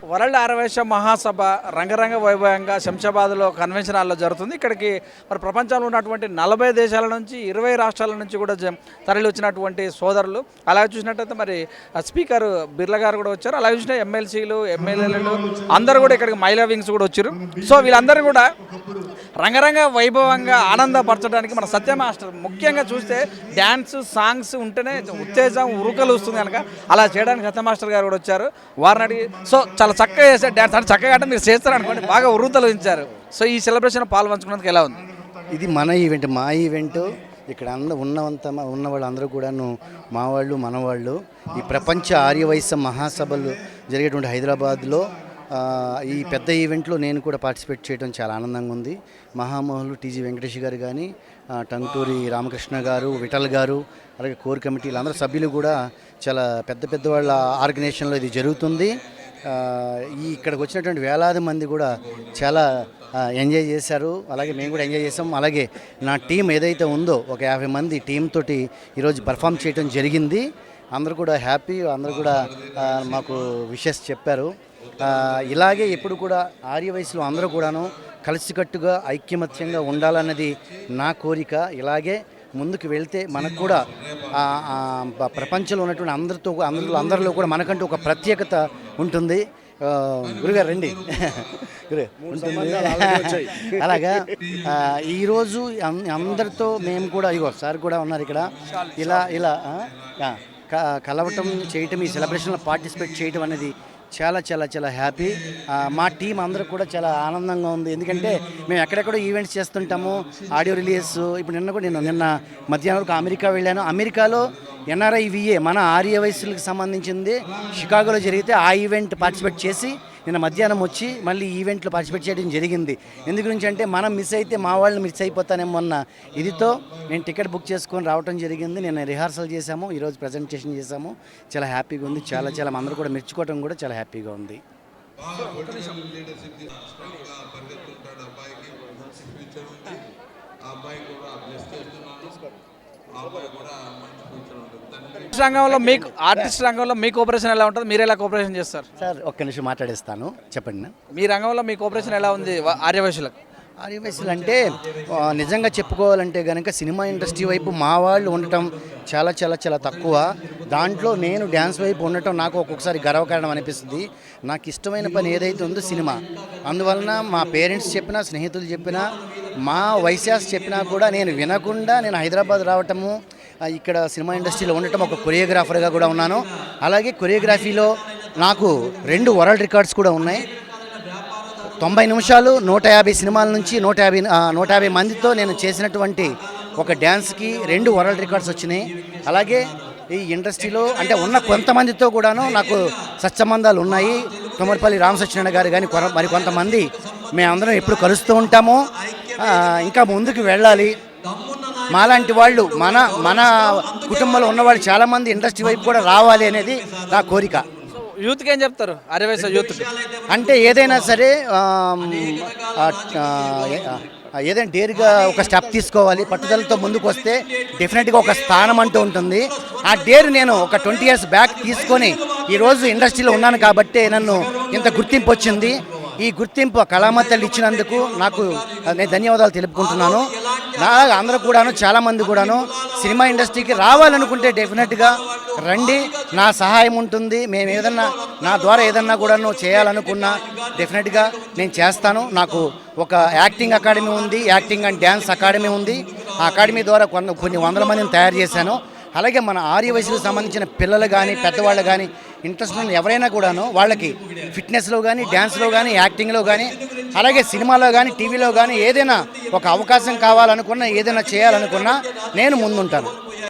World Aryavysya మహాసభ రంగరంగ వైభవంగా శంషాబాద్లో convention హాల్లో జరుగుతుంది. ఇక్కడికి మరి ప్రపంచంలో ఉన్నటువంటి 40 దేశాల నుంచి 20 రాష్ట్రాల నుంచి కూడా తరలి వచ్చినటువంటి సోదరులు. అలాగే చూసినట్టయితే మరి స్పీకర్ బిర్లా గారు కూడా వచ్చారు. అలాగే చూసిన ఎమ్మెల్సీలు ఎమ్మెల్యేలు అందరూ కూడా ఇక్కడికి మహిళా వింగ్స్ కూడా వచ్చారు. సో వీళ్ళందరూ కూడా రంగరంగ వైభవంగా ఆనందపరచడానికి మన సత్య మాస్టర్ ముఖ్యంగా చూస్తే డ్యాన్స్ సాంగ్స్ ఉంటేనే ఉత్తేజం ఉరుకలు వస్తుంది కనుక అలా చేయడానికి సత్య మాస్టర్ గారు కూడా వచ్చారు. వారిని అడిగి సో చాలా చక్కగా చేశారు డ్యాన్స్ అంటే చక్కగా అంటే మీరు చేస్తారు అనుకోండి బాగా ఉరుతలు ఇచ్చారు. సో ఈ సెలబ్రేషన్ పాల్పంచుకున్నందుకు ఎలా ఉంది? ఇది మన ఈవెంట్, మా ఈవెంట్. ఇక్కడ ఉన్న వాళ్ళందరూ కూడాను మా వాళ్ళు మనవాళ్ళు. ఈ ప్రపంచ ఆర్యవైశ్య మహాసభలు జరిగేటువంటి హైదరాబాద్లో ఈ పెద్ద ఈవెంట్లో నేను కూడా పార్టిసిపేట్ చేయడం చాలా ఆనందంగా ఉంది. మహామహులు టీజీ వెంకటేష్ గారు కానీ, టంగుటూరి రామకృష్ణ గారు, విఠల్ గారు, అలాగే కోర్ కమిటీలు అందరూ సభ్యులు కూడా చాలా పెద్ద వాళ్ళ ఆర్గనైజేషన్లో ఇది జరుగుతుంది. ఇక్కడికి వచ్చినటువంటి వేలాది మంది కూడా చాలా ఎంజాయ్ చేశారు. అలాగే మేము కూడా ఎంజాయ్ చేసాం. అలాగే నా టీం ఏదైతే ఉందో ఒక 50 మంది టీం తోటి ఈరోజు పర్ఫామ్ చేయడం జరిగింది. అందరూ కూడా హ్యాపీ, అందరూ కూడా మాకు విషెస్ చెప్పారు. ఇలాగే ఎప్పుడు కూడా ఆర్యవైశ్యులు అందరూ కూడాను కలిసికట్టుగా ఐక్యమత్యంగా ఉండాలన్నది నా కోరిక. ఇలాగే ముందుకు వెళ్తే మనకు కూడా ప్రపంచంలో ఉన్నటువంటి అందరిలో కూడా మనకంటూ ఒక ప్రత్యేకత ఉంటుంది. గురుగారు రండి ఉంటుంది. అలాగా ఈరోజు అందరితో మేము కూడా ఇగో సార్ కూడా ఉన్నారు ఇక్కడ. ఇలా కలవటం చేయటం, ఈ సెలబ్రేషన్లో పార్టిసిపేట్ చేయటం అనేది చాలా చాలా చాలా హ్యాపీ. మా టీం అందరూ కూడా చాలా ఆనందంగా ఉంది. ఎందుకంటే మేము ఎక్కడెక్కడో ఈవెంట్స్ చేస్తుంటాము, ఆడియో రిలీజ్. ఇప్పుడు నిన్న మధ్యాహ్నం వరకు అమెరికా వెళ్ళాను. అమెరికాలో NRIVA మన ఆర్యవైశ్యులకు సంబంధించింది షికాగోలో జరిగితే ఆ ఈవెంట్ పార్టిసిపేట్ చేసి నిన్న మధ్యాహ్నం వచ్చి మళ్ళీ ఈవెంట్లో పార్టిసిపేట్ చేయడం జరిగింది. ఎందు గురించి అంటే మనం మిస్ అయితే మా వాళ్ళని మిస్ అయిపోతానేమో అన్న ఇదితో నేను టికెట్ బుక్ చేసుకొని రావడం జరిగింది. నేను రిహార్సల్ చేశాము, ఈరోజు ప్రజెంటేషన్ చేశాము. చాలా హ్యాపీగా ఉంది. చాలా అందరూ కూడా మెచ్చుకోవడం కూడా చాలా హ్యాపీగా ఉంది. ఆర్టిస్ట్ రంగంలో మీ కోఆపరేషన్ ఎలా ఉంటుంది? మీరు ఎలా కోఆపరేషన్ చేస్తారు? సార్ ఒక్క నిమిషం మాట్లాడేస్తాను, చెప్పండి. మీ రంగంలో మీ కోఆపరేషన్ ఎలా ఉంది ఆర్యవైశ్యులకు? ఆర్యవైశ్యులు అంటే నిజంగా చెప్పుకోవాలంటే కనుక సినిమా ఇండస్ట్రీ వైపు మా వాళ్ళు ఉండటం చాలా చాలా చాలా తక్కువ. దాంట్లో నేను డ్యాన్స్ వైపు ఉండటం నాకు ఒక్కొక్కసారి గర్వకారణం అనిపిస్తుంది. నాకు ఇష్టమైన పని ఏదైతే ఉందో సినిమా. అందువలన మా పేరెంట్స్ చెప్పినా, స్నేహితులు చెప్పినా, మా వైశ్యాస్ చెప్పినా కూడా నేను వినకుండా నేను హైదరాబాద్ రావటము, ఇక్కడ సినిమా ఇండస్ట్రీలో ఉండటం, ఒక కొరియోగ్రాఫర్గా కూడా ఉన్నాను. అలాగే కొరియోగ్రఫీలో నాకు 2 వరల్డ్ రికార్డ్స్ కూడా ఉన్నాయి. 90 నిమిషాలు 150 సినిమాల నుంచి 150 మందితో నేను చేసినటువంటి ఒక డ్యాన్స్కి 2 వరల్డ్ రికార్డ్స్ వచ్చినాయి. అలాగే ఈ ఇండస్ట్రీలో అంటే ఉన్న కొంతమందితో కూడాను నాకు సత్సంబంధాలు ఉన్నాయి. తుమ్మరపల్లి రామసత్యనారాయణ గారు కానీ మరి కొంతమంది మేమందరం ఎప్పుడు కలుస్తూ ఉంటాము. ఇంకా ముందుకు వెళ్ళాలి. మాలాంటి వాళ్ళు మన కుటుంబంలో ఉన్నవాళ్ళు చాలామంది ఇండస్ట్రీ వైపు కూడా రావాలి అనేది నా కోరిక. యూత్కి ఏం చెప్తారు? ఆర్యవైశ్య యూత్ అంటే ఏదైనా సరే ఏదైనా డేర్గా ఒక స్టెప్ తీసుకోవాలి. పట్టుదలతో ముందుకు వస్తే డెఫినెట్గా ఒక స్థానం అంటూ ఉంటుంది. ఆ డేర్ నేను ఒక 20 years బ్యాక్ తీసుకొని ఈరోజు ఇండస్ట్రీలో ఉన్నాను కాబట్టి నన్ను ఇంత గుర్తింపు వచ్చింది. ఈ గుర్తింపు కళామతల్లి ఇచ్చినందుకు నాకు నేను ధన్యవాదాలు తెలుపుకుంటున్నాను. అందరూ కూడాను చాలామంది కూడాను సినిమా ఇండస్ట్రీకి రావాలనుకుంటే డెఫినెట్గా రండి, నా సహాయం ఉంటుంది. మేము ఏదన్నా నా ద్వారా ఏదన్నా కూడాను చేయాలనుకున్నా డెఫినెట్గా నేను చేస్తాను. నాకు ఒక యాక్టింగ్ అకాడమీ ఉంది, యాక్టింగ్ అండ్ డ్యాన్స్ అకాడమీ ఉంది. ఆ అకాడమీ ద్వారా కొన్ని వందల మందిని తయారు చేశాను. అలాగే మన ఆర్యవైశ్యులకు సంబంధించిన పిల్లలు కానీ పెద్దవాళ్ళు కానీ ఇంట్రెస్ట్ ఉన్న ఎవరైనా కూడాను వాళ్ళకి ఫిట్నెస్లో కానీ, డ్యాన్స్లో కానీ, యాక్టింగ్లో కానీ, అలాగే సినిమాలో కానీ, టీవీలో కానీ ఏదైనా ఒక అవకాశం కావాలనుకున్నా, ఏదైనా చేయాలనుకున్నా నేను ముందుంటాను.